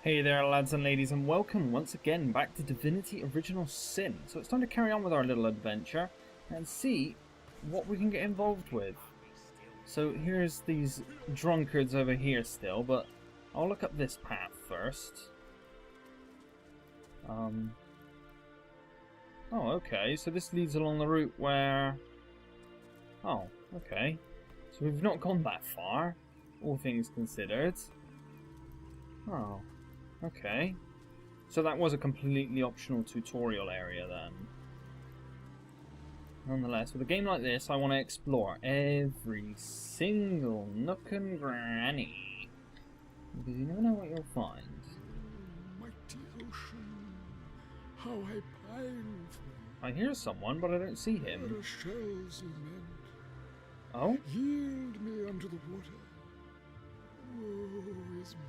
Hey there lads and ladies, and welcome once again back to Divinity Original Sin. So it's time to carry on with our little adventure and see what we can get involved with. So here's these drunkards over here still, but I'll look up this path first. Oh, okay, so this leads along the route where... Oh, okay. So we've not gone that far, all things considered. Oh. Okay, so that was a completely optional tutorial area then. Nonetheless, with a game like this, I want to explore every single nook and cranny, because you never know what you'll find. Mighty ocean, how I pine for you. I hear someone, but I don't see him. There are shells you mend. Oh? Yield me unto the water. Woe is me.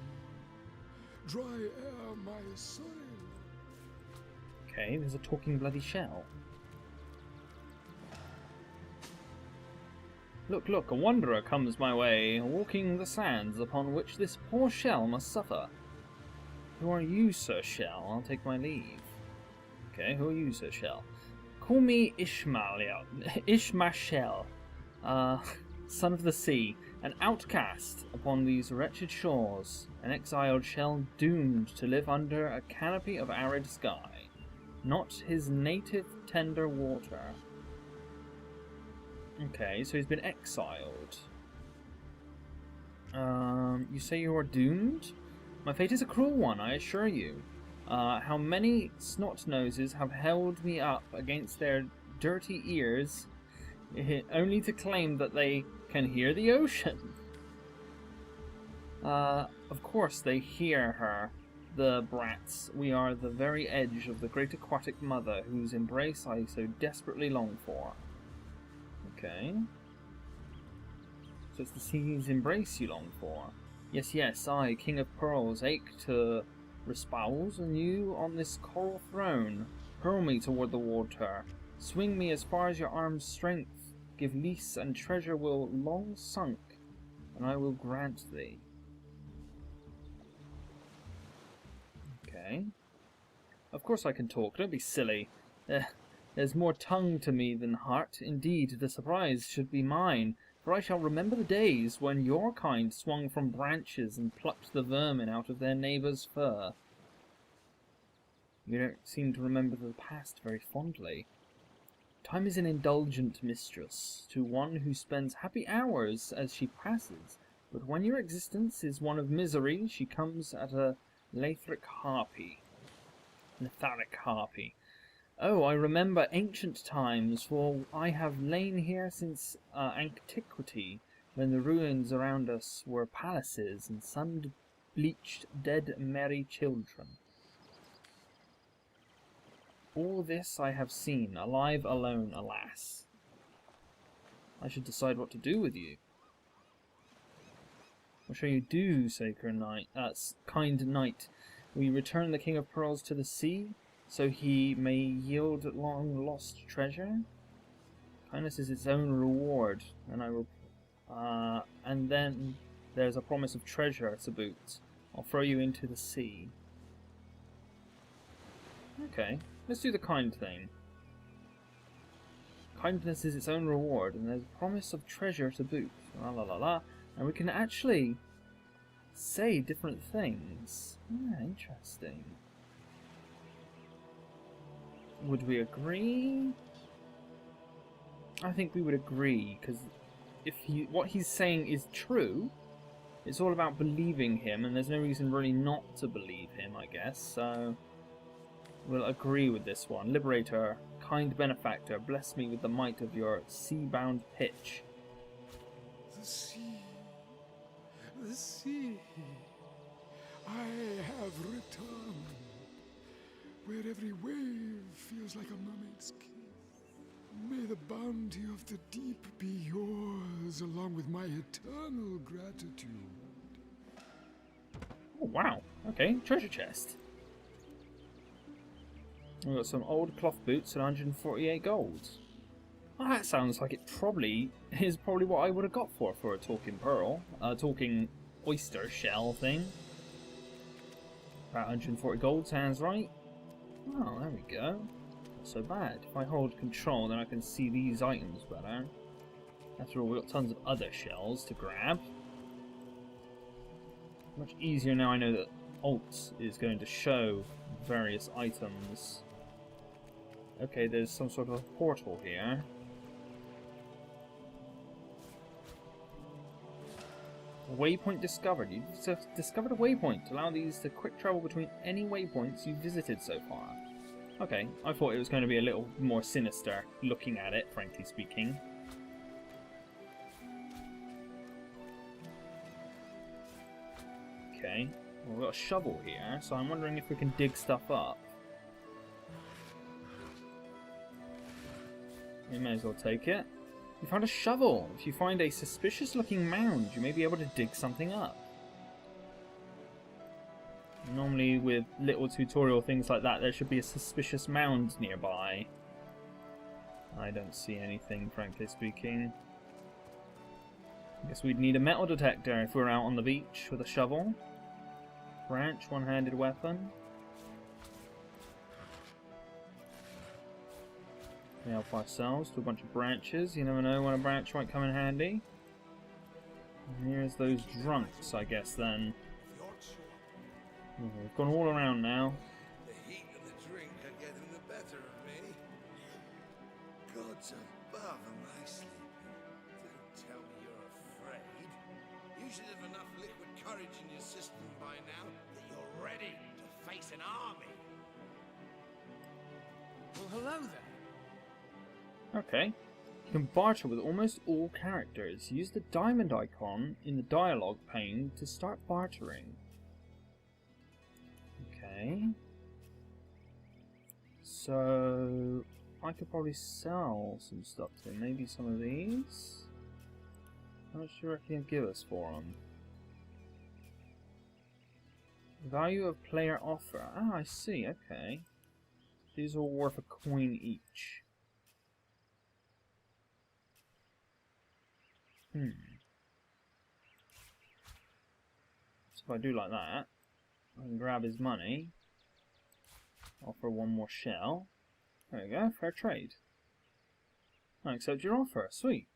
Dry air my soil. Okay, there's a talking bloody shell. Look, look, a wanderer comes my way, walking the sands upon which this poor shell must suffer. Who are you, Sir Shell? I'll take my leave. Okay, who are you, Sir Shell? Call me Ishmael, son of the sea, an outcast upon these wretched shores, an exiled shell doomed to live under a canopy of arid sky, not his native tender water. Okay, so he's been exiled. You say you are doomed? My fate is a cruel one, I assure you. How many snot-noses have held me up against their dirty ears only to claim that they can hear the ocean. Of course they hear her, the brats. We are the very edge of the great aquatic mother whose embrace I so desperately long for. Okay. So it's the sea's embrace you long for. Yes, yes, I, King of Pearls, ache to respouse anew on this coral throne. Hurl me toward the water. Swing me as far as your arm's strength. Give lease and treasure will long sunk, and I will grant thee. Okay. Of course I can talk, don't be silly. There's more tongue to me than heart. Indeed, the surprise should be mine, for I shall remember the days when your kind swung from branches and plucked the vermin out of their neighbour's fur. You don't seem to remember the past very fondly. Time is an indulgent mistress to one who spends happy hours as she passes, but when your existence is one of misery, she comes at a letharic harpy. Oh, I remember ancient times, for I have lain here since antiquity, when the ruins around us were palaces and sun-bleached dead merry children. All this I have seen, alive alone, alas. I should decide what to do with you. What shall you do, sacred knight? Kind knight? Will you return the King of Pearls to the sea, so he may yield long-lost treasure? Kindness is its own reward, and I will... and then there's a promise of treasure to boot. I'll throw you into the sea. Okay. Let's do the kind thing. Kindness is its own reward, and there's a promise of treasure to boot. La la la la. And we can actually say different things. Interesting. Would we agree? I think we would agree, because if what he's saying is true, it's all about believing him, and there's no reason really not to believe him, I guess, so... We'll agree with this one. Liberator, kind benefactor, bless me with the might of your sea-bound pitch. The sea, the sea, I have returned, where every wave feels like a mermaid's kiss. May the bounty of the deep be yours, along with my eternal gratitude. Oh, wow. Okay, treasure chest. We've got some old cloth boots and 148 gold. Well, that sounds like it probably is what I would have got for a talking pearl. Talking oyster shell thing. About 140 gold sounds right. Oh, there we go. Not so bad. If I hold control, then I can see these items better. After all, we've got tons of other shells to grab. Much easier now I know that Alt is going to show various items. Okay, there's some sort of portal here. Waypoint discovered. You've discovered a waypoint. Allow these to quick travel between any waypoints you've visited so far. Okay, I thought it was going to be a little more sinister looking at it, frankly speaking. Okay, well, we've got a shovel here, so I'm wondering if we can dig stuff up. We may as well take it. You found a shovel! If you find a suspicious looking mound, you may be able to dig something up. Normally with little tutorial things like that, there should be a suspicious mound nearby. I don't see anything, frankly speaking. I guess we'd need a metal detector if we're out on the beach with a shovel. Branch, one-handed weapon. We help ourselves to a bunch of branches. You never know when a branch might come in handy. And here's those drunks, I guess, then. We've gone all around now. The heat of the drink are getting the better of me. Gods above, am I sleeping? Don't tell me you're afraid. You should have enough liquid courage in your system by now that you're ready to face an army. Well, hello there. Okay. You can barter with almost all characters. Use the diamond icon in the dialogue pane to start bartering. Okay. So I could probably sell some stuff to him. Maybe some of these? How much do you reckon he'll give us for them? Value of player offer. Ah, I see. Okay. These are all worth a coin each. So if I do like that, I can grab his money, offer one more shell. There we go, fair trade. I accept your offer, sweet.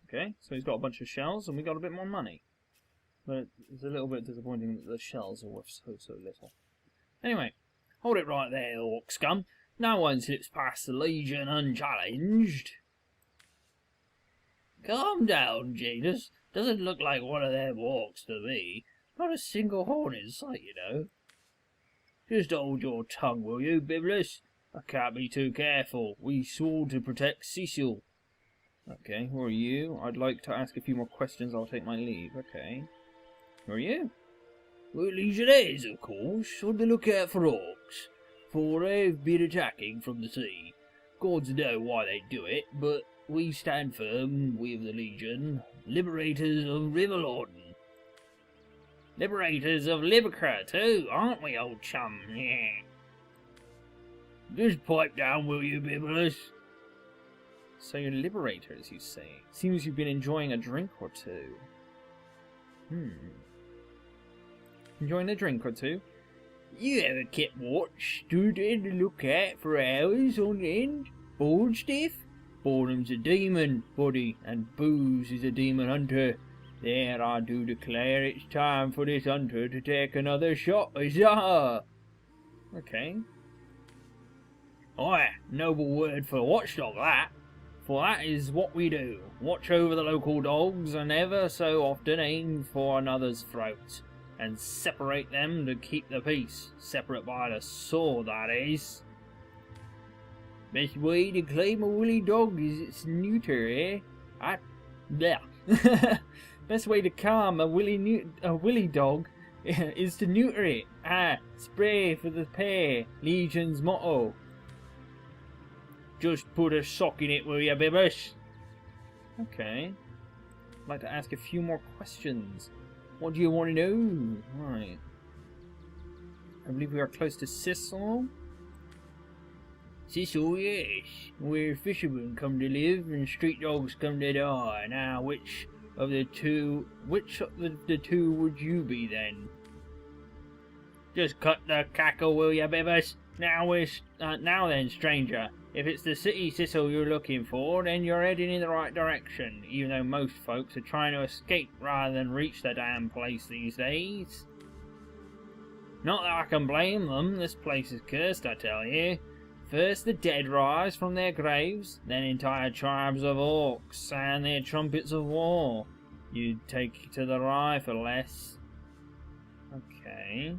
Okay, so he's got a bunch of shells and we got a bit more money. But it's a little bit disappointing that the shells are worth so little. Anyway, hold it right there, orc scum. No one slips past the Legion unchallenged. Calm down, Janus. Doesn't look like one of them orcs to me. Not a single horn in sight, you know. Just hold your tongue, will you, Biblis? I can't be too careful. We swore to protect Cecil. Okay, who are you? I'd like to ask a few more questions. I'll take my leave. Okay. Who are you? We're Legionnaires, of course, on the lookout for orcs. For they've been attacking from the sea. Gods know why they do it, but we stand firm, we of the Legion, liberators of River Lorden. Liberators of Liberca too, aren't we, old chum? Yeah. Just pipe down, will you, Bibulus? So you're liberators, you say? Seems you've been enjoying a drink or two. Enjoying a drink or two? You ever kept watch, stood in the lookout for hours on end, bored stiff? Boredom's a demon, buddy, and booze is a demon hunter. There, I do declare it's time for this hunter to take another shot. Huzzah! Okay. Aye, noble word for a watchdog, that. For that is what we do. Watch over the local dogs, and ever so often aim for another's throat, and separate them to keep the peace. Separate by the sword, that is. Best way to claim a woolly dog is its neuter, eh? Best way to calm a woolly dog is to neuter it. Spray for the pair. Legion's motto. Just put a sock in it, will ya, Bibbers? Okay. I'd like to ask a few more questions. What do you want to know? Right. I believe we are close to Sissel. Sissel, yes. Where fishermen come to live and street dogs come to die. Now, which of the two would you be then? Just cut the cackle, will ya, Bibbers? Now then, stranger. If it's the city thistle you're looking for, then you're heading in the right direction, even though most folks are trying to escape rather than reach the damn place these days. Not that I can blame them, this place is cursed, I tell you. First the dead rise from their graves, then entire tribes of orcs sound their trumpets of war. You'd take to the rye for less. Okay.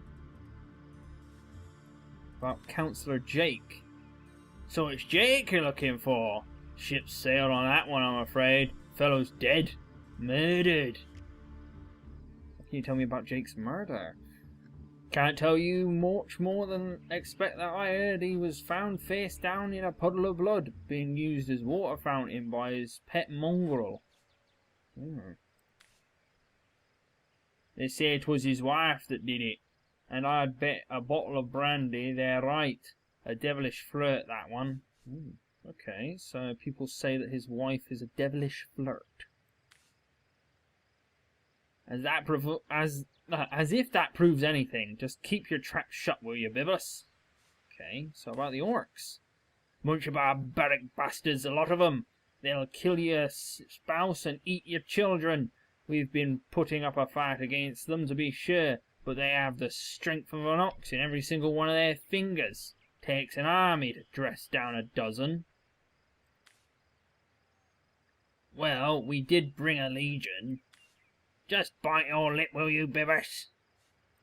About Councillor Jake. So it's Jake you're looking for? Ship's sailed on that one, I'm afraid. Fellow's dead. Murdered. What can you tell me about Jake's murder? Can't tell you much more than expect that I heard he was found face down in a puddle of blood, being used as water fountain by his pet mongrel. They say it was his wife that did it, and I'd bet a bottle of brandy they're right. A devilish flirt, that one. Okay, so people say that his wife is a devilish flirt. As if that proves anything. Just keep your trap shut, will you, Bibbus? Okay, so about the orcs. Bunch of barbaric bastards, a lot of them. They'll kill your spouse and eat your children. We've been putting up a fight against them, to be sure, but they have the strength of an ox in every single one of their fingers. Takes an army to dress down a dozen. Well, we did bring a legion. Just bite your lip, will you, Bibbers?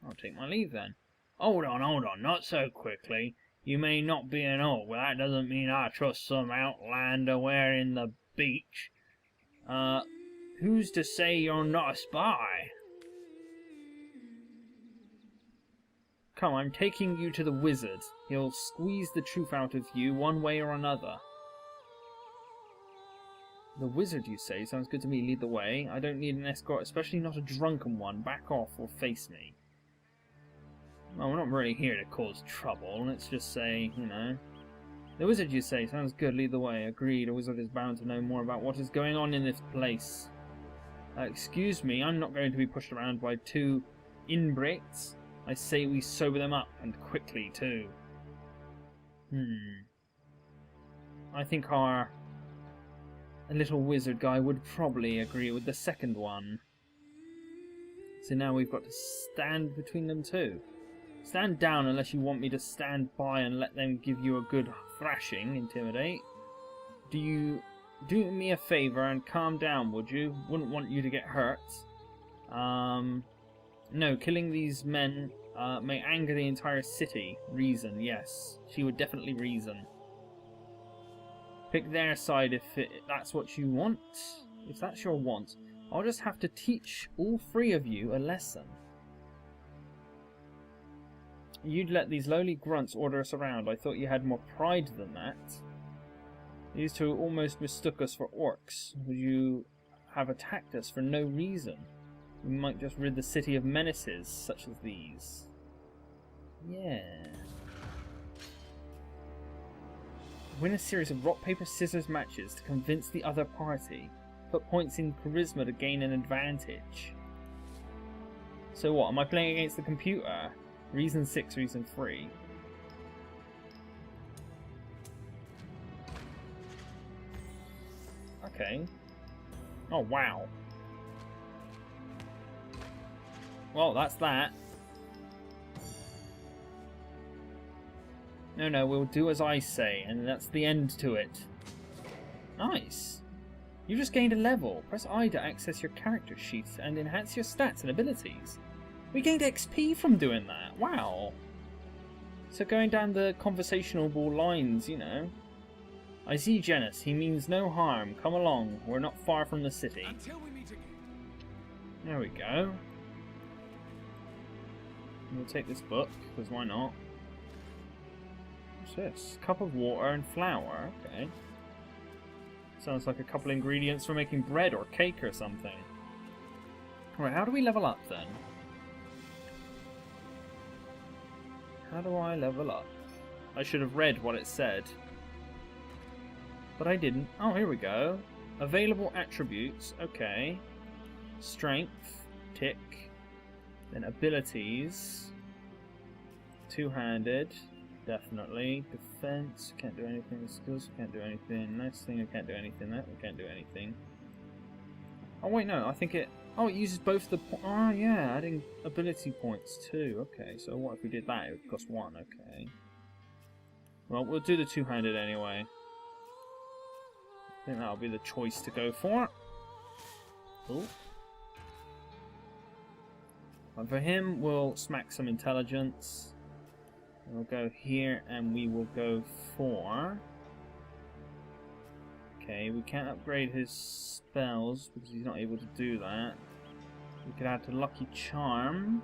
I'll take my leave then. Hold on, not so quickly. You may not be an orc, but that doesn't mean I trust some outlander wearing the beach. Who's to say you're not a spy? Come, I'm taking you to the wizard. He'll squeeze the truth out of you one way or another. The wizard, you say? Sounds good to me. Lead the way. I don't need an escort, especially not a drunken one. Back off or face me. Well, we're not really here to cause trouble. Let's just say, you know. The wizard, you say? Sounds good. Lead the way. Agreed. A wizard is bound to know more about what is going on in this place. Excuse me, I'm not going to be pushed around by two inbreds. I say we sober them up, and quickly, too. I think our little wizard guy would probably agree with the second one. So now we've got to stand between them two. Stand down unless you want me to stand by and let them give you a good thrashing, intimidate. Do you do me a favour and calm down, would you? Wouldn't want you to get hurt. No, killing these men may anger the entire city. Reason, yes. She would definitely reason. Pick their side if that's what you want. If that's your want, I'll just have to teach all three of you a lesson. You'd let these lowly grunts order us around. I thought you had more pride than that. These two almost mistook us for orcs. Would you have attacked us for no reason? We might just rid the city of menaces such as these. Yeah. Win a series of rock, paper, scissors matches to convince the other party. Put points in charisma to gain an advantage. So what, am I playing against the computer? Reason 6, reason 3. Okay. Oh, wow. Well, that's that. No, we'll do as I say, and that's the end to it. Nice. You just gained a level. Press I to access your character sheet and enhance your stats and abilities. We gained XP from doing that. Wow. So going down the conversational lines, you know. I see Janus. He means no harm. Come along. We're not far from the city. Until we meet again. There we go. We'll take this book, because why not? What's this? Cup of water and flour. Okay. Sounds like a couple ingredients for making bread or cake or something. Alright, how do we level up then? How do I level up? I should have read what it said. But I didn't. Oh, here we go. Available attributes. Okay. Strength. Tick. Then abilities. Two-handed, definitely. Defense, can't do anything. Skills, can't do anything. Next thing, I can't do anything. That, we can't do anything. Oh wait, no, I think it... Oh, it uses both the... Oh yeah, adding ability points too. Okay, so what if we did that? It would cost 1, okay. Well, we'll do the two-handed anyway. I think that'll be the choice to go for. Cool. And for him, we'll smack some intelligence. We'll go here and we will go for... Okay, we can't upgrade his spells because he's not able to do that. We could add to Lucky Charm.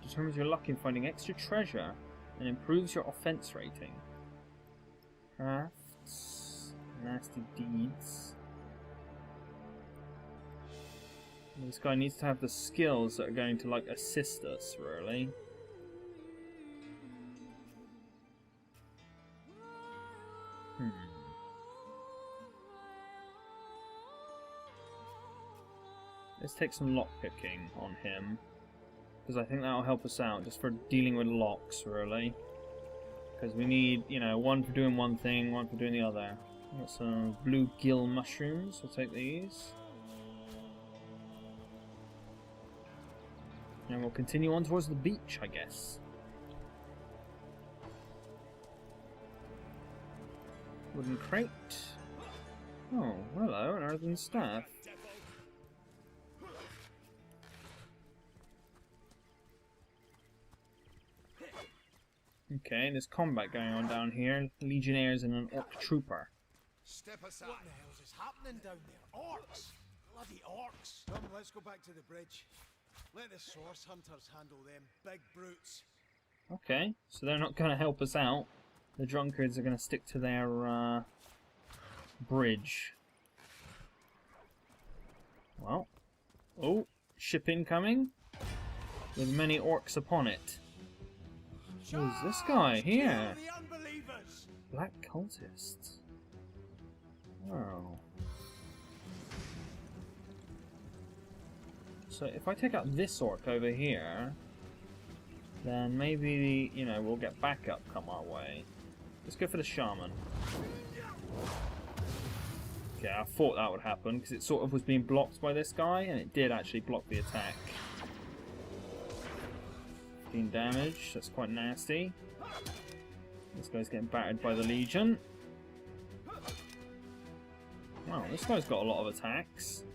Determines your luck in finding extra treasure and improves your offense rating. Crafts, nasty deeds. This guy needs to have the skills that are going to like assist us, really. Let's take some lockpicking on him, because I think that'll help us out just for dealing with locks, really. Because we need, you know, one for doing one thing, one for doing the other. Got some blue gill mushrooms. We'll take these. And we'll continue on towards the beach, I guess. Wooden crate. Oh, hello, an earthen staff. Okay, there's combat going on down here. Legionnaires and an orc trooper. Step aside. What the hell is happening down there? Orcs! Bloody orcs! Come, let's go back to the bridge. Let the source hunters handle them big brutes. Okay, so they're not going to help us out. The drunkards are going to stick to their bridge. Well, oh, ship incoming with many orcs upon it. Who's this guy here? The unbelievers! Black cultists. Oh. So if I take out this orc over here, then maybe, you know, we'll get backup come our way. Let's go for the shaman. Okay, I thought that would happen because it sort of was being blocked by this guy, and it did actually block the attack. 15 damage, that's quite nasty. This guy's getting battered by the Legion. Wow, this guy's got a lot of attacks.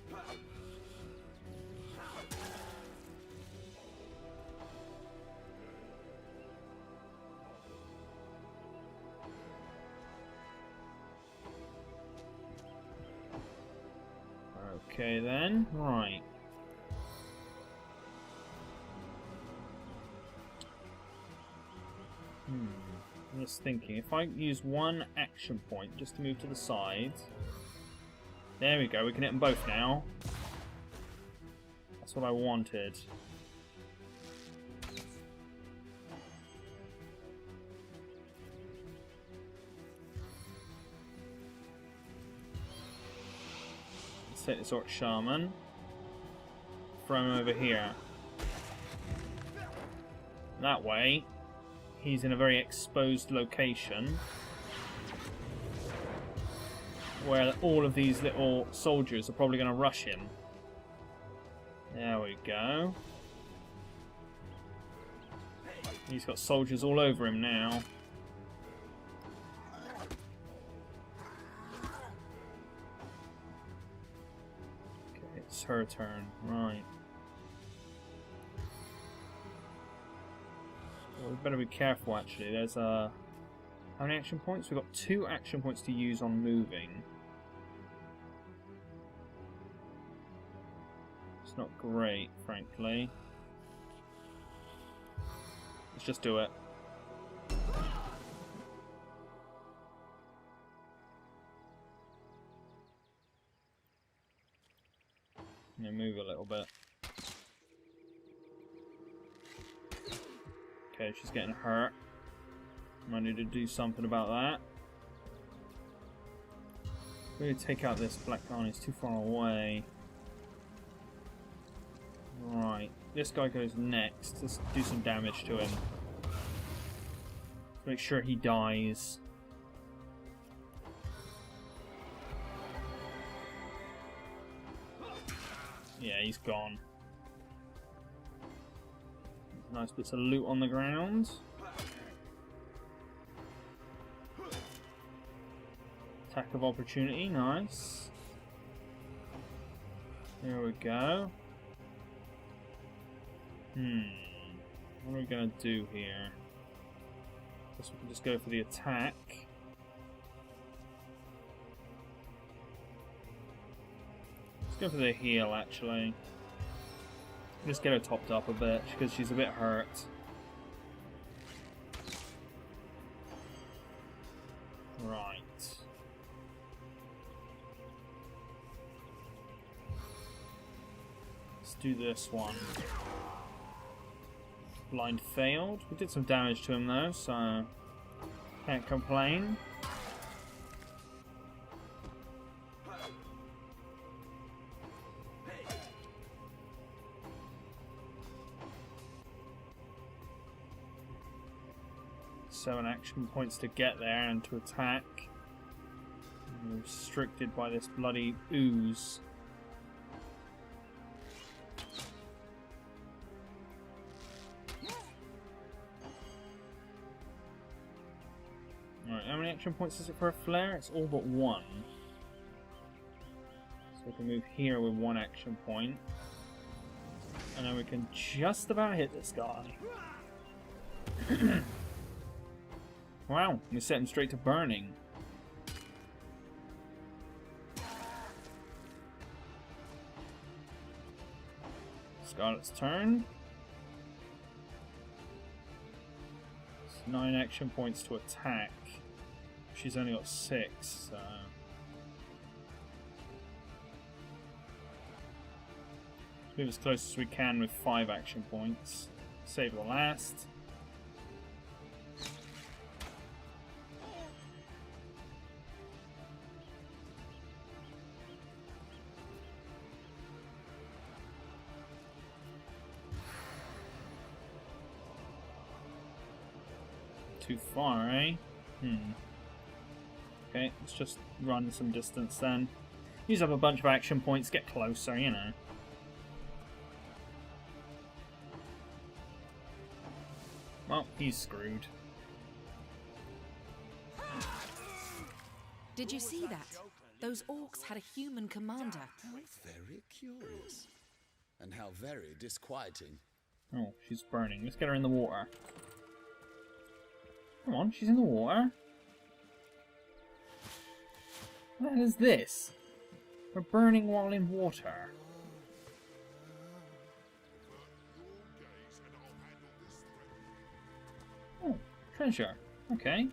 Okay then, right. I'm just thinking, if I use one action point just to move to the side. There we go, we can hit them both now. That's what I wanted. Let's take this orc shaman. Throw him over here. That way, he's in a very exposed location where all of these little soldiers are probably going to rush him. There we go. He's got soldiers all over him now. Okay, it's her turn. Right. Well, we better be careful, actually. There's how many action points? We've got 2 action points to use on moving. It's not great, frankly. Let's just do it. Yeah, move a little bit. Okay, she's getting hurt. Might need to do something about that. Really take out this black guy, he's too far away. Right. this guy goes next. Let's do some damage to him. Make sure he dies. Yeah, he's gone. Nice bits of loot on the ground. Attack of opportunity, nice. There we go. What are we gonna do here? Guess we can just go for the attack. Let's go for the heal, actually. Just get her topped up a bit, because she's a bit hurt. Right. Let's do this one. Blind failed. We did some damage to him though, so can't complain. Seven action points to get there and to attack. We're restricted by this bloody ooze. Alright, how many action points is it for a flare? It's all but one. So we can move here with one action point. And then we can just about hit this guy. Wow, we set him straight to burning. Scarlet's turn. It's 9 action points to attack. She's only got 6, so... Let's move as close as we can with 5 action points. Save the last. Too far, eh? Okay, let's just run some distance then. Use up a bunch of action points, get closer, you know. Well, he's screwed. Did you see that? Those orcs had a human commander. How very curious. And how very disquieting. Oh, she's burning. Let's get her in the water. Come on, she's in the water. What is this? We're burning while in water. Oh, treasure. Okay.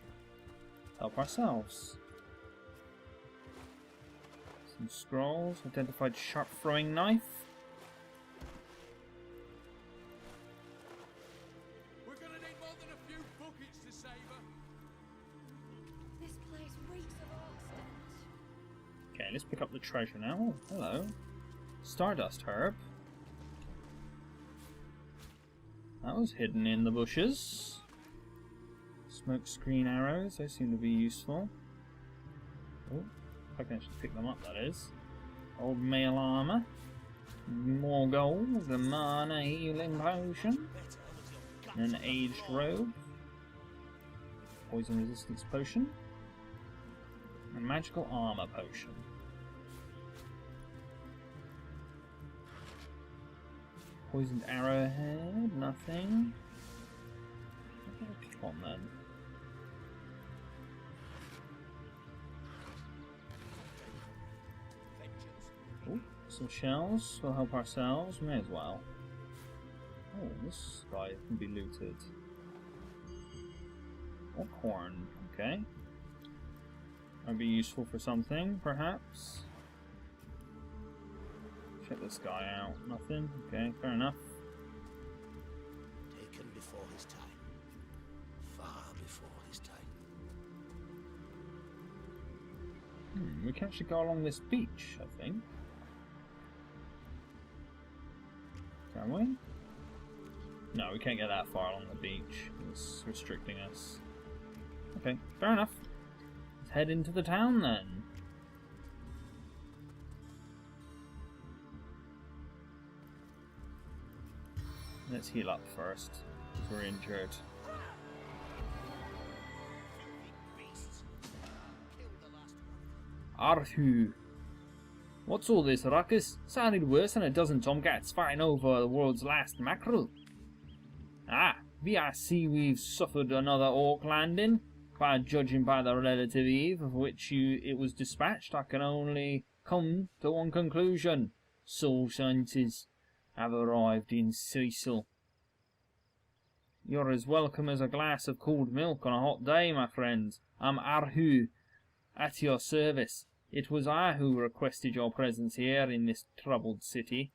Help ourselves. Some scrolls. Identified sharp throwing knife. We're gonna need more than a few buckets to save her. This place reeks of orc stench. Okay, let's pick up the treasure now. Oh, hello. Stardust herb. That was hidden in the bushes. Smoke screen arrows, they seem to be useful. Oh, if I can actually pick them up, that is. Old mail armor. More gold, a mana healing potion. An aged robe. Poison resistance potion. A magical armor potion. Poisoned arrowhead, nothing. What did I click on then? Oh, some shells. We'll help ourselves. May as well. Oh, this guy can be looted. Or corn. Okay. Might be useful for something, perhaps. Check this guy out. Nothing. Okay, fair enough. Taken before his time. Far before his time. We can actually go along this beach, I think. Can we? No, we can't get that far along the beach. It's restricting us. Okay, fair enough. Let's head into the town then. Let's heal up first, because we're injured. Arhu. What's all this ruckus? Sounded worse than a dozen tomcats fighting over the world's last mackerel. Ah, I see we've suffered another orc landing. By judging by the relative eve of which it was dispatched, I can only come to one conclusion. Soul sciences have arrived in Cecil. You're as welcome as a glass of cold milk on a hot day, my friends. I'm Arhu, at your service. It was I who requested your presence here in this troubled city.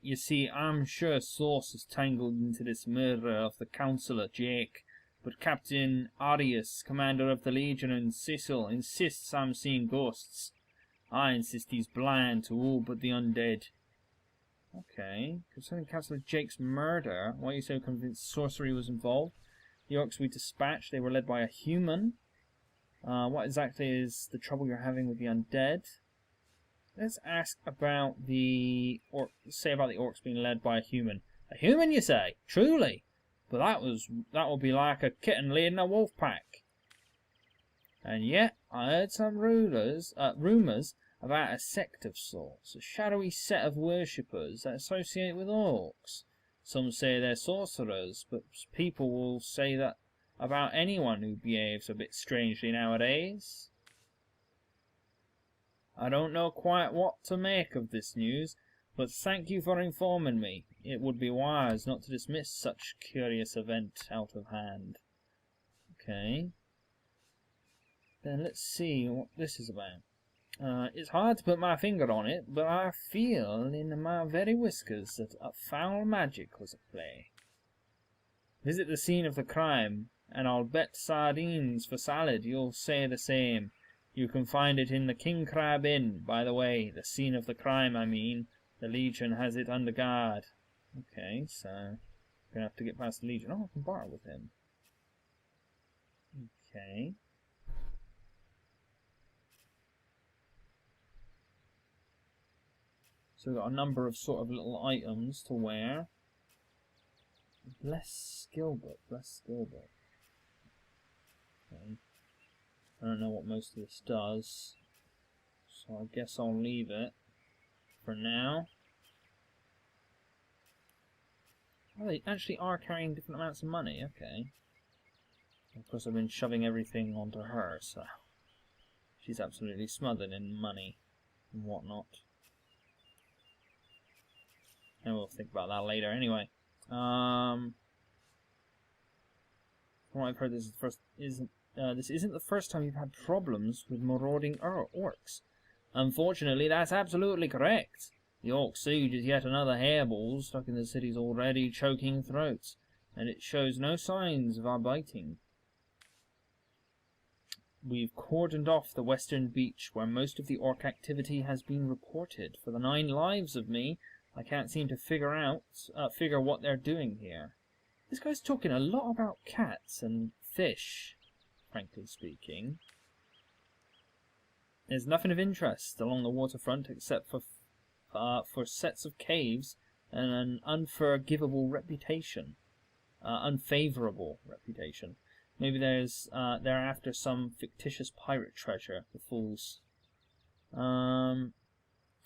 You see, I'm sure Source is tangled into this murder of the councillor, Jake, but Captain Arius, commander of the Legion in Cecil, insists I'm seeing ghosts. I insist he's blind to all but the undead. Okay, concerning Councillor Jake's murder, why are you so convinced sorcery was involved? The orcs we dispatched, they were led by a human. What exactly is the trouble you're having with the undead? Let's ask about the orcs being led by a human. A human, you say? Truly? But that would be like a kitten leading a wolf pack. And yet I heard some rumours about a sect of sorts, a shadowy set of worshippers that associate with orcs. Some say they're sorcerers, but people will say that about anyone who behaves a bit strangely nowadays. I don't know quite what to make of this news, but thank you for informing me. It would be wise not to dismiss such curious event out of hand. Okay. Then let's see what this is about. It's hard to put my finger on it, but I feel in my very whiskers that a foul magic was at play. Visit the scene of the crime, and I'll bet sardines for salad you'll say the same. You can find it in the King Crab Inn, by the way. The scene of the crime, I mean. The Legion has it under guard. Okay, so we're going to have to get past the Legion. Oh, I can barter with him. Okay. So we've got a number of sort of little items to wear. Bless Skillbook. Okay. I don't know what most of this does, so I guess I'll leave it for now. Oh, they actually are carrying different amounts of money, okay. Of course I've been shoving everything onto her, so she's absolutely smothered in money and whatnot. And we'll think about that later anyway. From what I've heard, this isn't the first time you've had problems with marauding orcs. Unfortunately, that's absolutely correct. The orc siege is yet another hairball stuck in the city's already choking throats, and it shows no signs of abating. We've cordoned off the western beach, where most of the orc activity has been reported. For the 9 lives of me, I can't seem to figure what they're doing here. This guy's talking a lot about cats and fish, frankly speaking. There's nothing of interest along the waterfront except for sets of caves and an unfavorable reputation. Maybe they're after some fictitious pirate treasure, the fools. And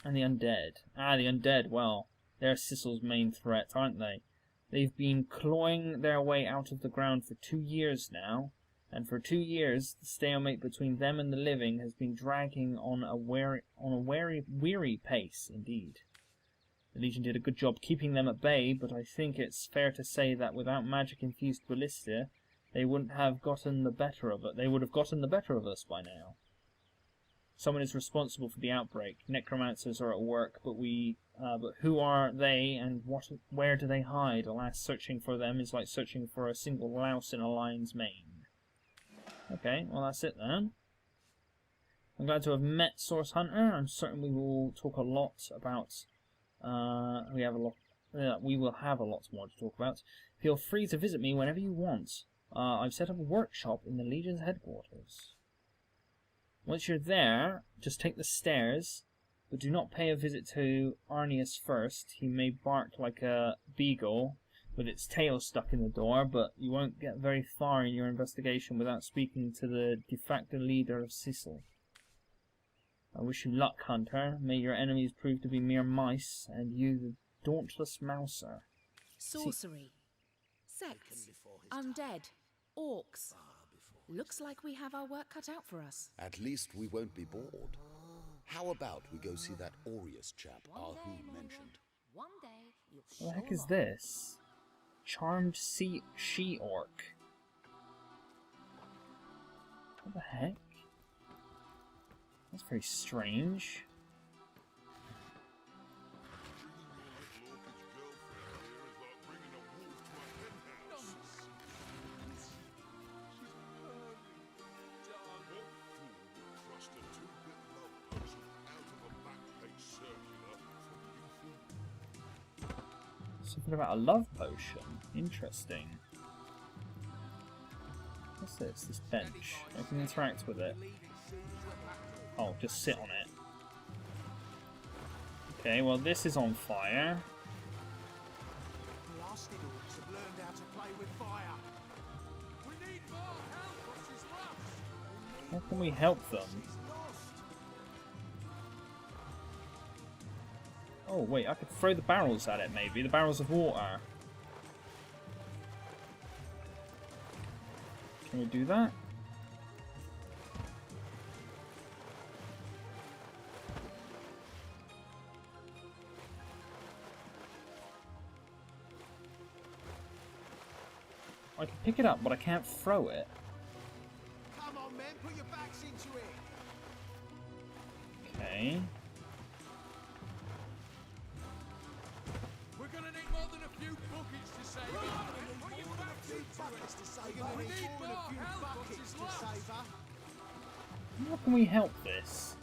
the undead. The undead, well, they're Cecil's main threat, aren't they? They've been clawing their way out of the ground for 2 years now, and for 2 years the stalemate between them and the living has been dragging on a weary pace indeed. The Legion did a good job keeping them at bay, but I think it's fair to say that without magic-infused ballista, they wouldn't have gotten the better of it. They would have gotten the better of us by now. Someone is responsible for the outbreak. Necromancers are at work, but who are they, and where do they hide? Alas, searching for them is like searching for a single louse in a lion's mane. Okay, well that's it then. I'm glad to have met Source Hunter. I'm certain we will talk a lot about. We have a we will have a lot more to talk about. Feel free to visit me whenever you want. I've set up a workshop in the Legion's headquarters. Once you're there, just take the stairs, but do not pay a visit to Arnius first. He may bark like a beagle with its tail stuck in the door, but you won't get very far in your investigation without speaking to the de facto leader of Sicily. I wish you luck, Hunter. May your enemies prove to be mere mice, and you the dauntless mouser. Sorcery. Sects. Undead. Orcs. Looks like we have our work cut out for us. At least we won't be bored. How about we go see that Aureus chap Ahu mentioned? One day you'll What the heck is this? Charmed she-orc. What the heck? That's very strange. Something about a love potion. Interesting. What's this? This bench. I can interact with it. Oh, just sit on it. Okay, well this is on fire. Blasted orcs have learned how to play with fire. We need more help, or she's lost. How can we help them? Oh wait, I could throw the barrels at it maybe. The barrels of water. Can we do that? I can pick it up, but I can't throw it. Come on, men, put your backs into it. Okay. We're gonna need more than a few buckets to save her. Put your backs into it. We need more help, or she's lost. How can we help this?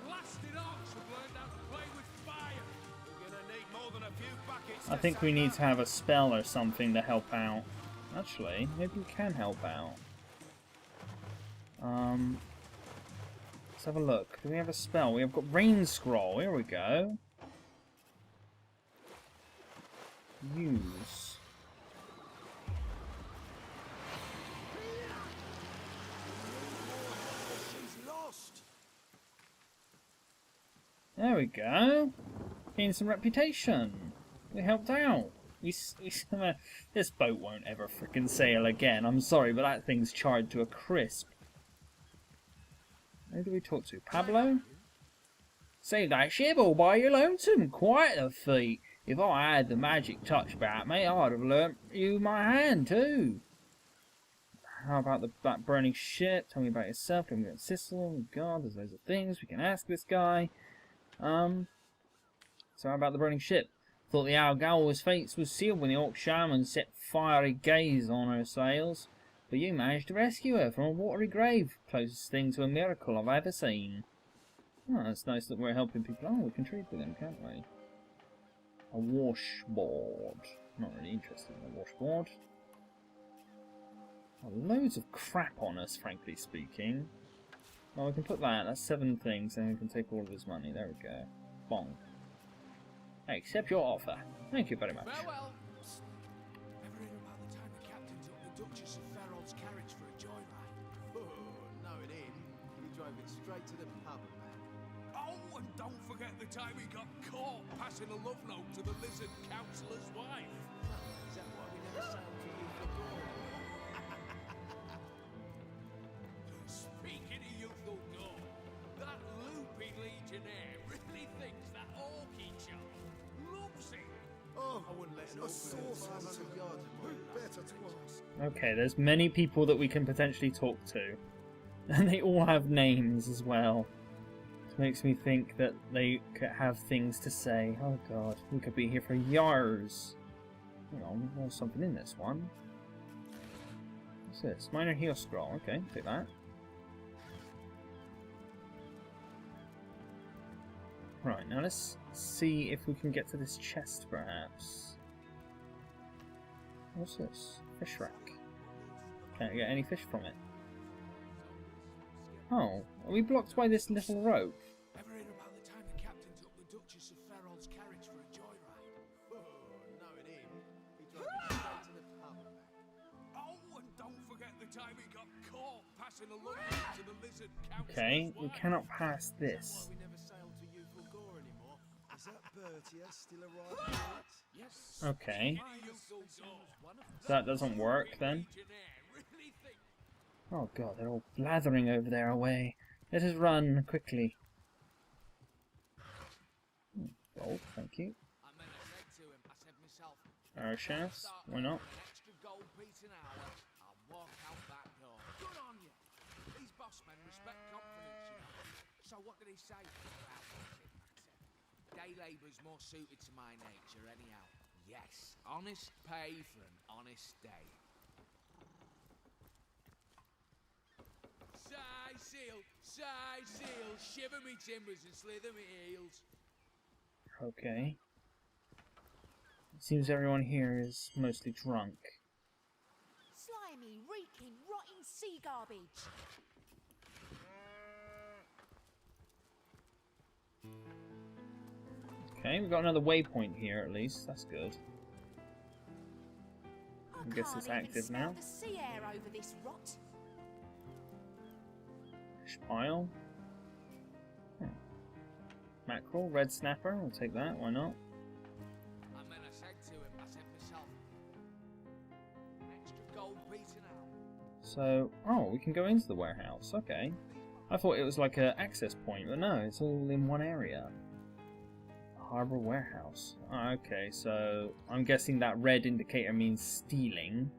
Blasted orcs have learned how to play with fire. We're gonna need more than a few buckets. I think we need to have a spell or something to help out. Actually, maybe we can help out. Let's have a look. Do we have a spell? We have got Rain Scroll. Here we go. Use. She's lost. There we go. Gain some reputation. We helped out. This boat won't ever frickin' sail again. I'm sorry, but that thing's charred to a crisp. Who do we talk to? Pablo? Saved that ship all by your lonesome. Quite a feat. If I had the magic touch about me, I'd have learnt you my hand too. How about that burning ship? Tell me about yourself. Tell me about Sicily. Oh God, there's loads of things we can ask this guy. So how about the burning ship? Thought the Algalwa's fate was sealed when the Orc shaman set fiery gaze on her sails. But you managed to rescue her from a watery grave. Closest thing to a miracle I've ever seen. Oh, it's nice that we're helping people. Oh, we can trade with them, can't we? A washboard. Not really interested in a washboard. Oh, loads of crap on us, frankly speaking. Oh, we can put that. That's 7 things, and we can take all of his money. There we go. Bonk. I accept your offer. Thank you very much. Farewell. Ever hear about the time the captain took the Duchess of Ferrod's carriage for a joyride? Oh, knowing him, he drove it straight to the pub, man. Oh, and don't forget the time he got caught passing a love note to the lizard councillor's wife. Is that why we never sailed for you for gold? Speaking of youthful gold, that loopy legionnaire really thinks that orky chap loves him. Oh, I wouldn't let an orc Who better to ask? Okay, there's many people that we can potentially talk to. And they all have names as well. It makes me think that they could have things to say. Oh God, we could be here for years. Hang on, there's something in this one. What's this? Minor heal scroll. Okay, take that. Right, now let's see if we can get to this chest, perhaps. What's this? Fish rack. Can't get any fish from it. Oh, are we blocked by this little rope? Ever hear about the time the captain took the Duchess of Ferrol's carriage for a joyride? Oh, knowing him, he drove me straight to the pub and back. Oh, and don't forget the time he got caught passing a look to the lizard council. Okay, we cannot pass this. We never sailed to youthful gore anymore. Is that Bertie still around? Yes. Okay. So that doesn't work then. Oh god, they're all blathering over there away. Let us run quickly. Gold, thank you. I mean, I said to him, I said myself, Arrow shafts, why not? an extra gold piece an hour, I'll walk out that door. Good on you. These boss men respect confidence, you know. So what did he say? Well, day labour's more suited to my nature anyhow. Yes, honest pay for an honest day. Sigh seal, shiver me timbers and slither me heels. Okay. It seems everyone here is mostly drunk. Slimy, reeking, rotting sea garbage. Okay, we've got another waypoint here at least, that's good. I guess it's can't even active smell now. the sea air over this rot. Fish pile. Mackerel, red snapper, we'll take that, why not? I mean, I said to him, I said myself, an extra gold piece an hour. So, oh, we can go into the warehouse, okay. I thought it was like an access point, but no, it's all in one area. Harbour warehouse. Oh, okay, so I'm guessing that red indicator means stealing.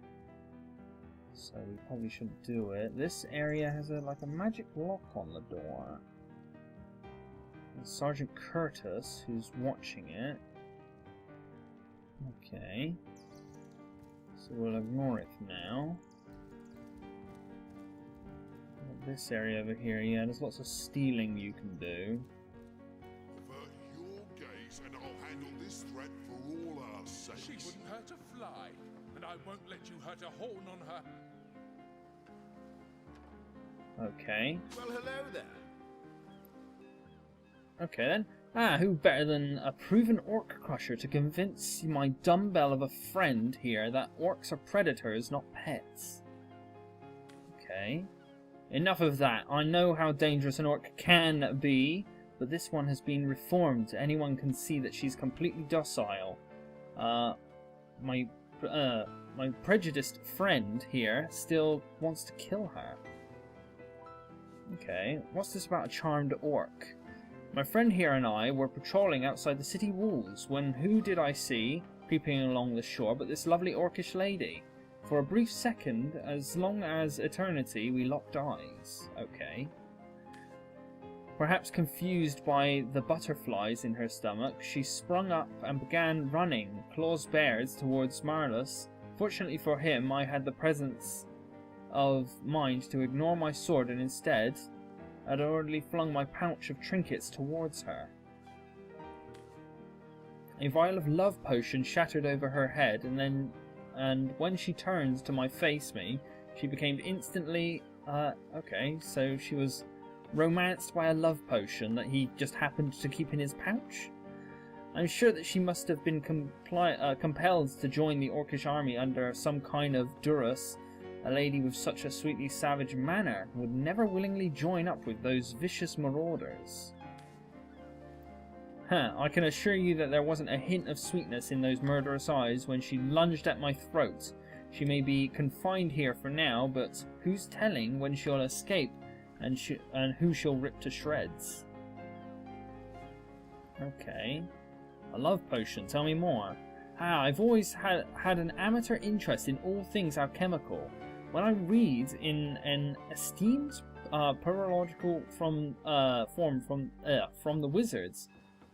So we probably shouldn't do it. This area has like a magic lock on the door. And Sergeant Curtis, who's watching it. Okay. So we'll ignore it for now. This area over here, yeah, there's lots of stealing you can do. Avert your gaze and I'll handle this threat for all our sakes. She wouldn't hurt a fly, and I won't let you hurt a horn on her. Okay. Well, hello there. Okay then. Ah, who better than a proven orc crusher to convince my dumbbell of a friend here that orcs are predators, not pets? Okay. Enough of that. I know how dangerous an orc can be, but this one has been reformed. Anyone can see that she's completely docile. My prejudiced friend here still wants to kill her. Okay, what's this about a charmed orc? My friend here and I were patrolling outside the city walls when who did I see creeping along the shore but this lovely orcish lady? For a brief second, as long as eternity, we locked eyes. Okay. Perhaps confused by the butterflies in her stomach, she sprung up and began running, claws bared, towards Marlus. Fortunately for him, I had the presence of mind to ignore my sword and instead had already flung my pouch of trinkets towards her. A vial of love potion shattered over her head, and when she turned to face me, she became instantly okay, so she was romanced by a love potion that he just happened to keep in his pouch. I'm sure that she must have been compelled to join the orcish army under some kind of duress. A lady with such a sweetly savage manner would never willingly join up with those vicious marauders. I can assure you that there wasn't a hint of sweetness in those murderous eyes when she lunged at my throat. She may be confined here for now, but who's telling when she'll escape and who she'll rip to shreds? Okay. A love potion, tell me more. I've always had an amateur interest in all things alchemical. When I read in an esteemed paralogical form from the wizards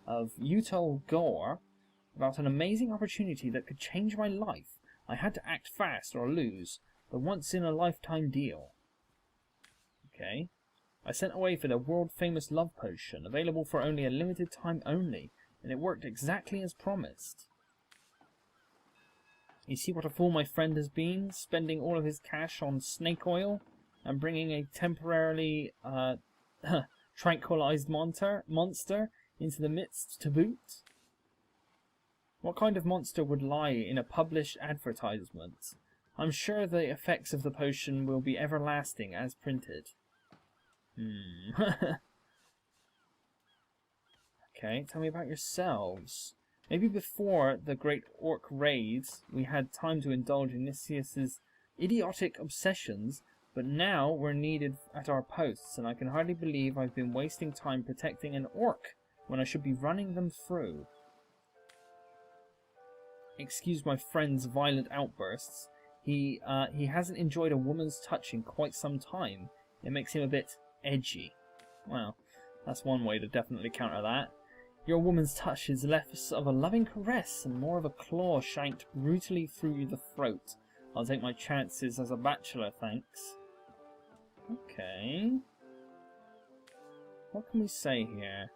of Utol Gore about an amazing opportunity that could change my life, I had to act fast or lose. The once-in-a-lifetime deal. Okay. I sent away for the world-famous love potion, available for only a limited time only, and it worked exactly as promised. You see what a fool my friend has been, spending all of his cash on snake oil, and bringing a temporarily tranquilized monster into the midst to boot? What kind of monster would lie in a published advertisement? I'm sure the effects of the potion will be everlasting as printed. Okay, tell me about yourselves. Maybe before the great orc raids, we had time to indulge in Nicias's idiotic obsessions, but now we're needed at our posts, and I can hardly believe I've been wasting time protecting an orc when I should be running them through. Excuse my friend's violent outbursts. He hasn't enjoyed a woman's touch in quite some time. It makes him a bit edgy. Well, that's one way to definitely counter that. Your woman's touch is less of a loving caress and more of a claw shanked brutally through the throat. I'll take my chances as a bachelor, thanks. Okay. What can we say here?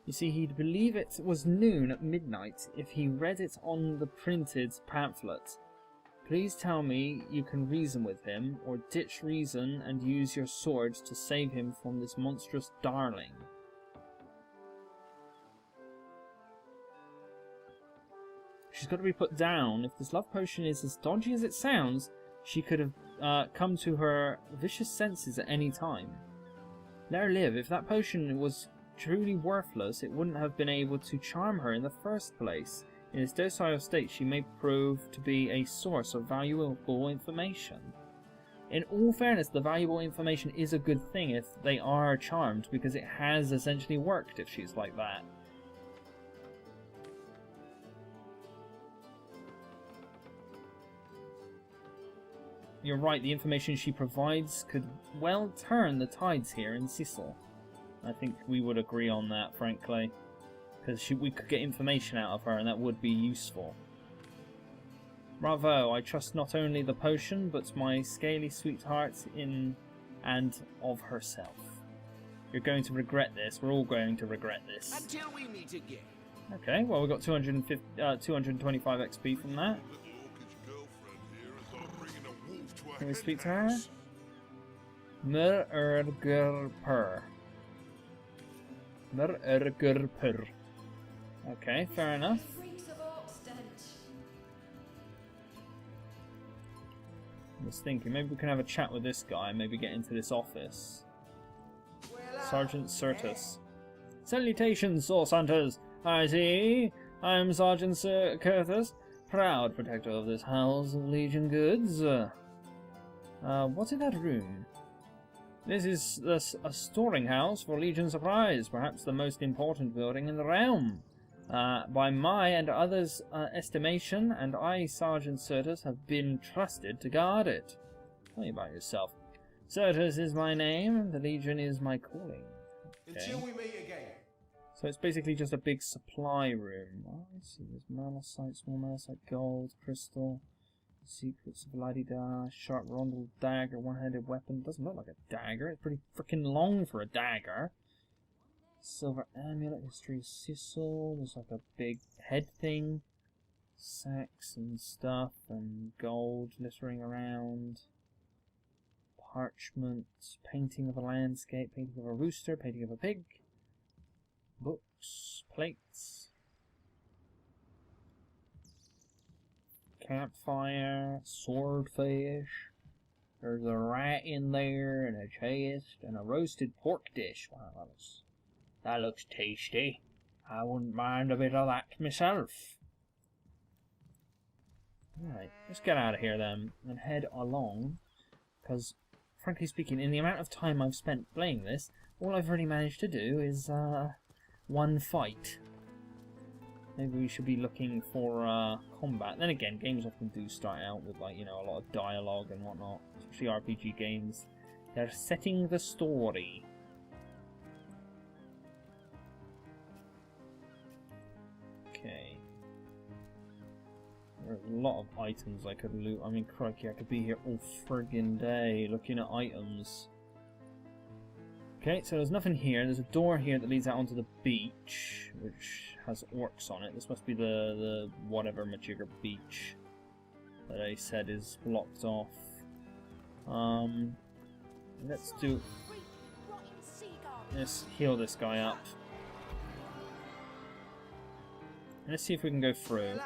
You see, he'd believe it was noon at midnight if he read it on the printed pamphlet. Please tell me you can reason with him, or ditch reason and use your swords to save him from this monstrous darling. She's got to be put down. If this love potion is as dodgy as it sounds, she could have come to her vicious senses at any time. Let her live. If that potion was truly worthless, it wouldn't have been able to charm her in the first place. In its docile state, she may prove to be a source of valuable information. In all fairness, the valuable information is a good thing if they are charmed, because it has essentially worked if she's like that. You're right, the information she provides could well turn the tides here in Cecil. I think we would agree on that, frankly. Because we could get information out of her, and that would be useful. Bravo, I trust not only the potion, but my scaly sweetheart in and of herself. You're going to regret this. We're all going to regret this. Until we meet again. Okay, well, we got 225 XP from that. Can we speak to her? Mer-erger-per. Mer-erger-per. Okay, fair enough. I was thinking, maybe we can have a chat with this guy, maybe get into this office. Sergeant Certus. Salutations, Source Hunters! I see. I'm Sergeant Curtis, proud protector of this house of Legion goods. What's in that room? This is a storing house for Legion supplies, perhaps the most important building in the realm. By my and others' estimation, and I, Sergeant Certus, have been trusted to guard it. Tell me about yourself. Certus is my name, the Legion is my calling. Okay. Until we meet again. So it's basically just a big supply room. Oh, I see. There's malachite, small malachite, gold, crystal, secrets of la-di-da, sharp rondel dagger, one-handed weapon. Doesn't look like a dagger. It's pretty freaking long for a dagger. Silver amulet, history of Cecil. There's like a big head thing. Sacks and stuff, and gold littering around. Parchment, painting of a landscape, painting of a rooster, painting of a pig. Books, plates. Campfire, swordfish. There's a rat in there, and a chest, and a roasted pork dish. Wow, that looks tasty. I wouldn't mind a bit of that myself. Alright, let's get out of here then, and head along. Because, frankly speaking, in the amount of time I've spent playing this, all I've really managed to do is, one fight. Maybe we should be looking for combat. Then again, games often do start out with, like, you know, a lot of dialogue and whatnot. Especially RPG games. They're setting the story. Okay. There's a lot of items I could loot. I mean, crikey, I could be here all friggin' day looking at items. Okay, so there's nothing here. There's a door here that leads out onto the beach, which has orcs on it. This must be the whatever Majigger beach that I said is blocked off. Let's heal this guy up. Let's see if we can go through.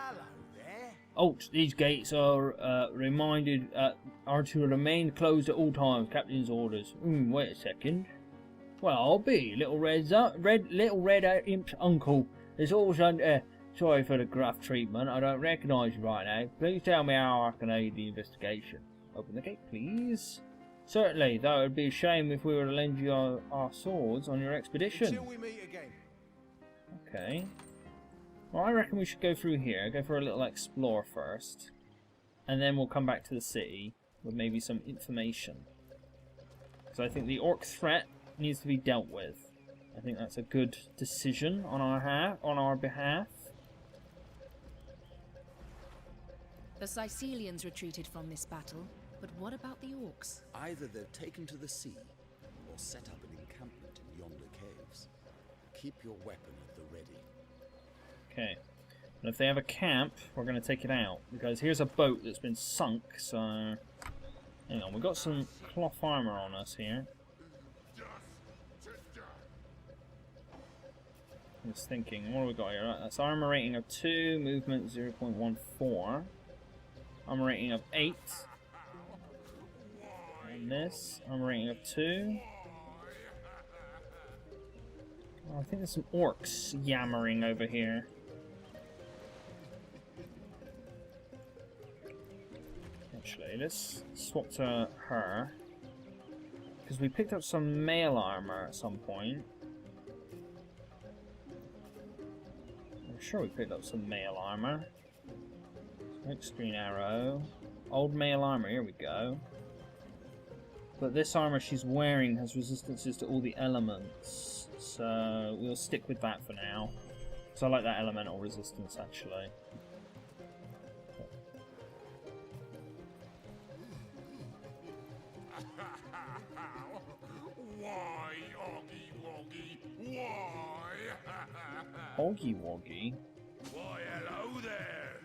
Oh, these gates are are to remain closed at all times. Captain's orders. Wait a second. Well, I'll be little red imp's uncle. It's always under. Sorry for the gruff treatment. I don't recognise you right now. Please tell me how I can aid the investigation. Open the gate, please. Certainly, though it would be a shame if we were to lend you our swords on your expedition. Until we meet again. Okay. Well, I reckon we should go through here. Go for a little explore first. And then we'll come back to the city with maybe some information. So I think the orc threat needs to be dealt with. I think that's a good decision on our behalf. The Sicilians retreated from this battle, but what about the orcs? Either they've taken to the sea, or set up an encampment in yonder caves. Keep your weapon at the ready. Okay. And if they have a camp, we're going to take it out. Because here's a boat that's been sunk, so... Hang on, we've got some cloth armor on us here. I'm just thinking, what do we got here? Right, that's armor rating of 2, movement 0.14. Armor rating of 8. And this, armor rating of 2. Oh, I think there's some orcs yammering over here. Actually, let's swap to her. Because we picked up some mail armor at some point. I'm sure we picked up some mail armor. Smoke screen arrow. Old mail armor, here we go. But this armor she's wearing has resistances to all the elements. So we'll stick with that for now. So I like that elemental resistance actually. Why, Oggy Woggy? Why? Oggy Woggy? Why, hello there.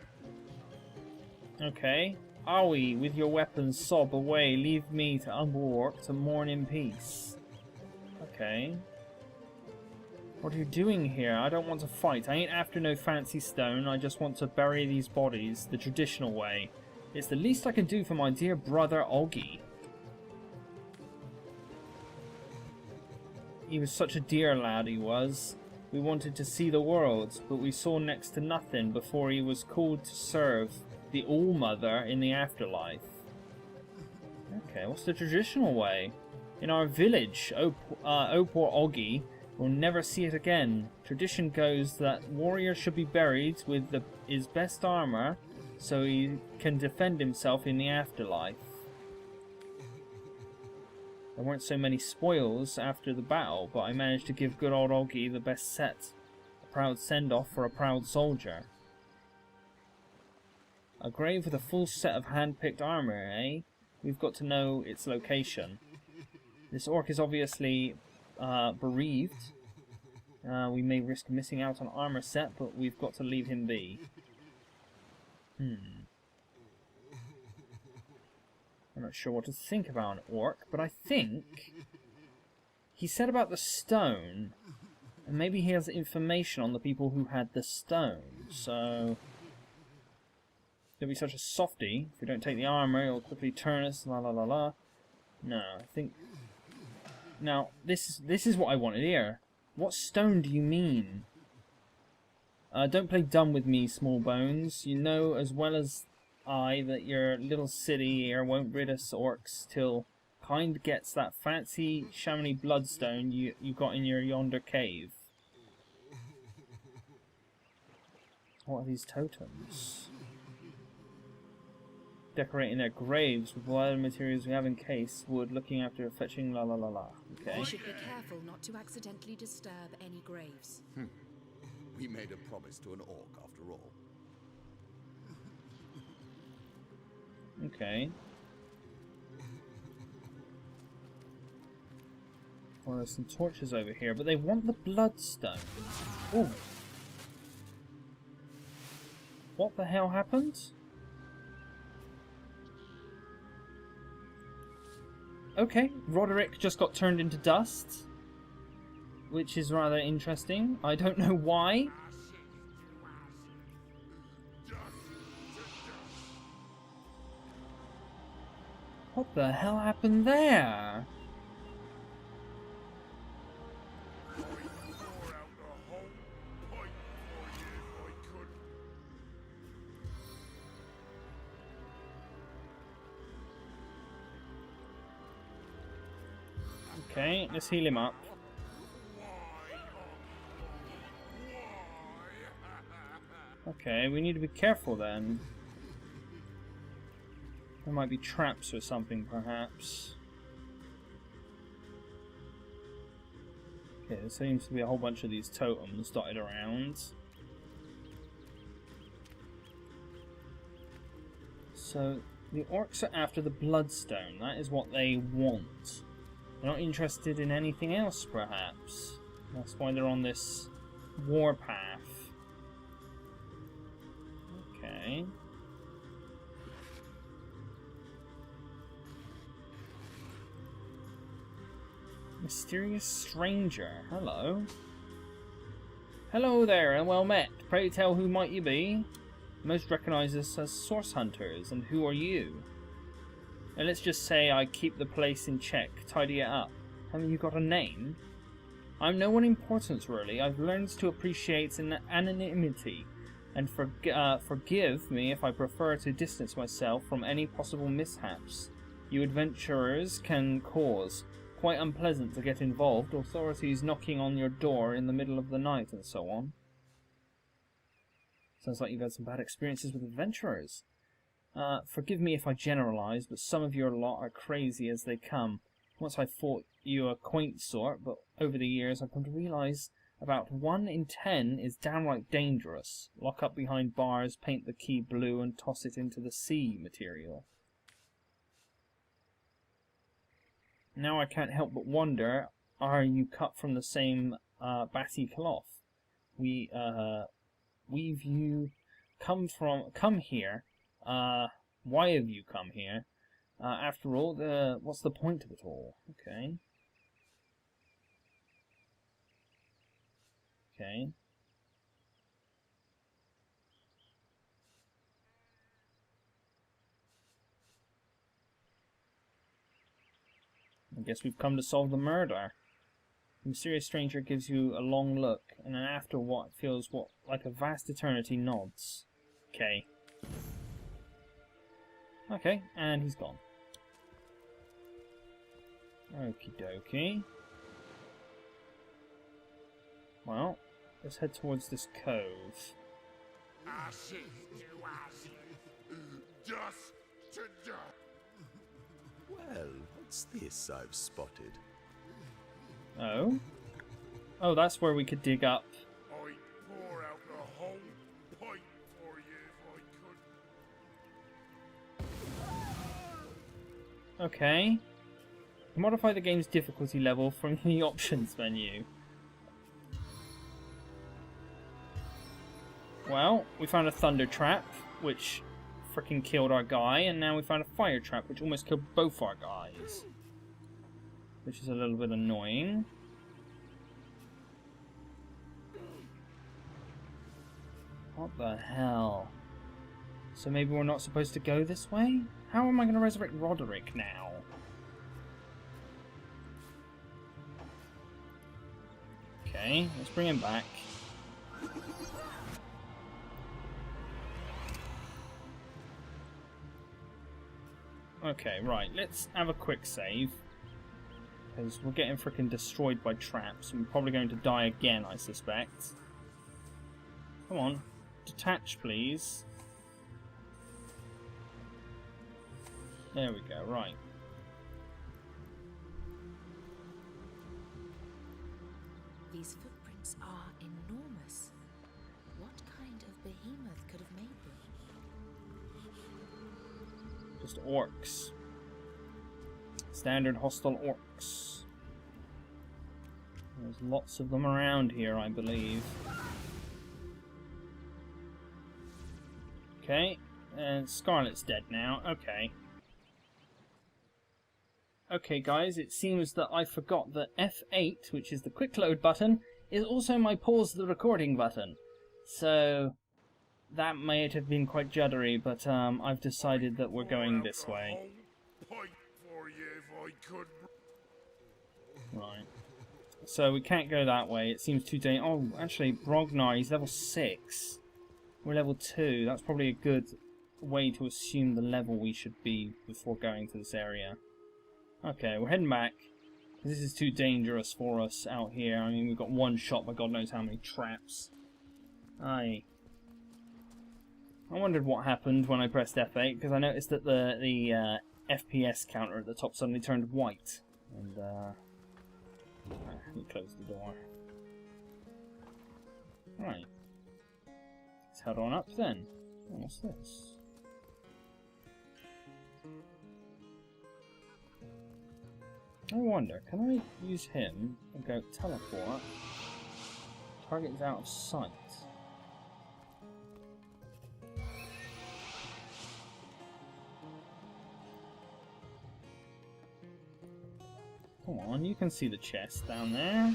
Okay. Owie, with your weapons sob away, leave me to humble orc to mourn in peace. Okay. What are you doing here? I don't want to fight. I ain't after no fancy stone. I just want to bury these bodies the traditional way. It's the least I can do for my dear brother Oggy. He was such a dear lad, he was. We wanted to see the world, but we saw next to nothing before he was called to serve the All-Mother in the afterlife. Okay, what's the traditional way? In our village, oh poor Oggy will never see it again. Tradition goes that warrior should be buried with his best armor so he can defend himself in the afterlife. There weren't so many spoils after the battle, but I managed to give good old Oggy the best set. A proud send-off for a proud soldier. A grave with a full set of hand-picked armor, eh? We've got to know its location. This orc is obviously bereaved. We may risk missing out on armor set, but we've got to leave him be. I'm not sure what to think about an orc, but I think he said about the stone, and maybe he has information on the people who had the stone, so don't be such a softy. If we don't take the armor, it'll quickly turn us, la la la la. No, I think... Now, this is what I wanted here. What stone do you mean? Don't play dumb with me, small bones. You know as well as I that your little city here won't rid us orcs till kind gets that fancy Chamonix bloodstone you got in your yonder cave. What are these totems? Decorating their graves with whatever materials we have in case, wood, looking after fetching, la la la la. Okay. We should be careful not to accidentally disturb any graves. We made a promise to an orc after all. Okay. Well, there's some torches over here, but they want the bloodstone. Ooh. What the hell happened? Okay, Roderick just got turned into dust, which is rather interesting. I don't know why. What the hell happened there? Okay, let's heal him up. Okay, we need to be careful then. There might be traps or something, perhaps. Okay, there seems to be a whole bunch of these totems dotted around. So, the orcs are after the bloodstone. That is what they want. They're not interested in anything else, perhaps. That's why they're on this warpath. Okay. Mysterious stranger. Hello. Hello there, and well met. Pray tell, who might you be? Most recognize us as source hunters, and who are you? Now let's just say I keep the place in check, tidy it up. Haven't you got a name? I'm no one important, really. I've learned to appreciate anonymity, and forgive me if I prefer to distance myself from any possible mishaps you adventurers can cause. Quite unpleasant to get involved, authorities knocking on your door in the middle of the night and so on. Sounds like you've had some bad experiences with adventurers. Forgive me if I generalise, but some of your lot are crazy as they come. Once I thought you a quaint sort, but over the years I've come to realise about 1 in 10 is downright dangerous. Lock up behind bars, paint the key blue and toss it into the sea material. Now I can't help but wonder, are you cut from the same batty cloth? We've you come here? Why have you come here? After all, what's the point of it all? Okay. Okay. I guess we've come to solve the murder. The mysterious stranger gives you a long look, and then after what feels like a vast eternity nods. Okay. Okay, and he's gone. Okie dokie. Well, let's head towards this cove. Ashes to ashes, dust to dust. Well, what's this I've spotted? Oh? Oh, that's where we could dig up. I'd pour out the whole pipe for you if I could. Okay. Modify the game's difficulty level from the options menu. Well, we found a thunder trap, which freaking killed our guy, and now we found a fire trap, which almost killed both our guys. Which is a little bit annoying. What the hell? So maybe we're not supposed to go this way? How am I going to resurrect Roderick now? Okay, let's bring him back. Okay, right, let's have a quick save. Because we're getting freaking destroyed by traps. We're probably going to die again, I suspect. Come on. Detach, please. There we go, right. These footprints are enormous. What kind of behemoth could have made them? Just orcs. Standard hostile orcs. lots of them around here, I believe. Okay, and Scarlet's dead now. Okay. Okay, guys, it seems that I forgot that F8, which is the quick load button, is also my pause the recording button. So that may have been quite juddery, but I've decided that we're going this way. Right. So we can't go that way. It seems too dangerous. Oh, actually, Brognar, he's level 6. We're level 2. That's probably a good way to assume the level we should be before going to this area. Okay, we're heading back. This is too dangerous for us out here. I mean, we've got one shot, but God knows how many traps. I wondered what happened when I pressed F8, because I noticed that the FPS counter at the top suddenly turned white. And, he closed the door. Right. Let's head on up then. What's this? I wonder, can I use him and go teleport? Target is out of sight. Come on, you can see the chest down there.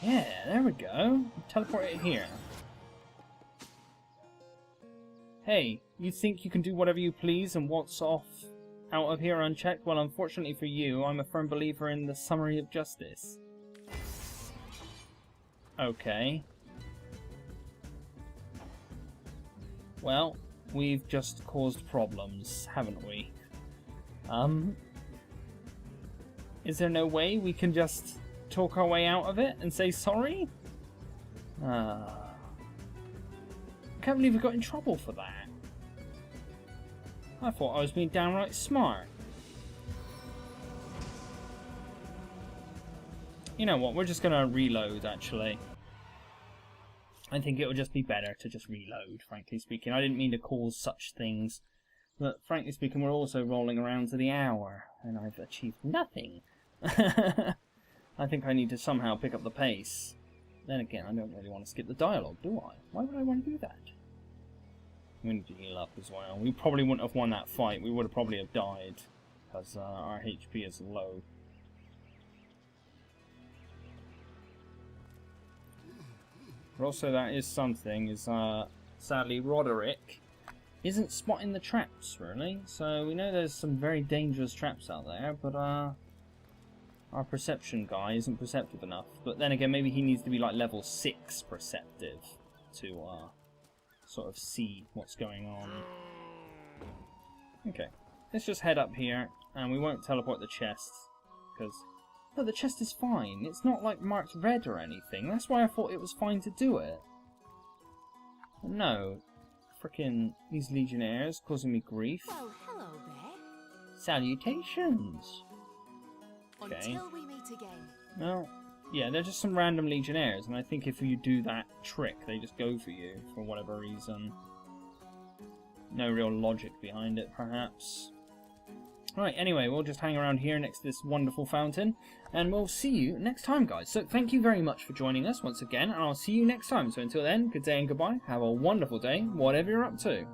Yeah, there we go. Teleport it here. Hey, you think you can do whatever you please and waltz off out of here unchecked? Well, unfortunately for you, I'm a firm believer in the summary of justice. Okay. Well, we've just caused problems, haven't we? Is there no way we can just talk our way out of it and say sorry? I can't believe we got in trouble for that. I thought I was being downright smart. You know what, we're just gonna reload, actually. I think it would just be better to just reload, frankly speaking. I didn't mean to cause such things. But frankly speaking, we're also rolling around to the hour, and I've achieved nothing. I think I need to somehow pick up the pace. Then again, I don't really want to skip the dialogue, do I? Why would I want to do that? We need to heal up as well. We probably wouldn't have won that fight. We would have probably have died, because our HP is low. But also, that is something, is sadly Roderick isn't spotting the traps, really. So we know there's some very dangerous traps out there, but our perception guy isn't perceptive enough. But then again, maybe he needs to be like level 6 perceptive to sort of see what's going on. Okay, let's just head up here, and we won't teleport the chest, because no, the chest is fine. It's not like marked red or anything. That's why I thought it was fine to do it. But no, frickin' these legionnaires causing me grief. Well, hello there. Salutations. Okay. Until we meet again. Well, yeah, they're just some random legionnaires, and I think if you do that trick, they just go for you for whatever reason. No real logic behind it, perhaps. Right, anyway, we'll just hang around here next to this wonderful fountain, and we'll see you next time, guys. So thank you very much for joining us once again, and I'll see you next time. So until then, good day and goodbye. Have a wonderful day, whatever you're up to.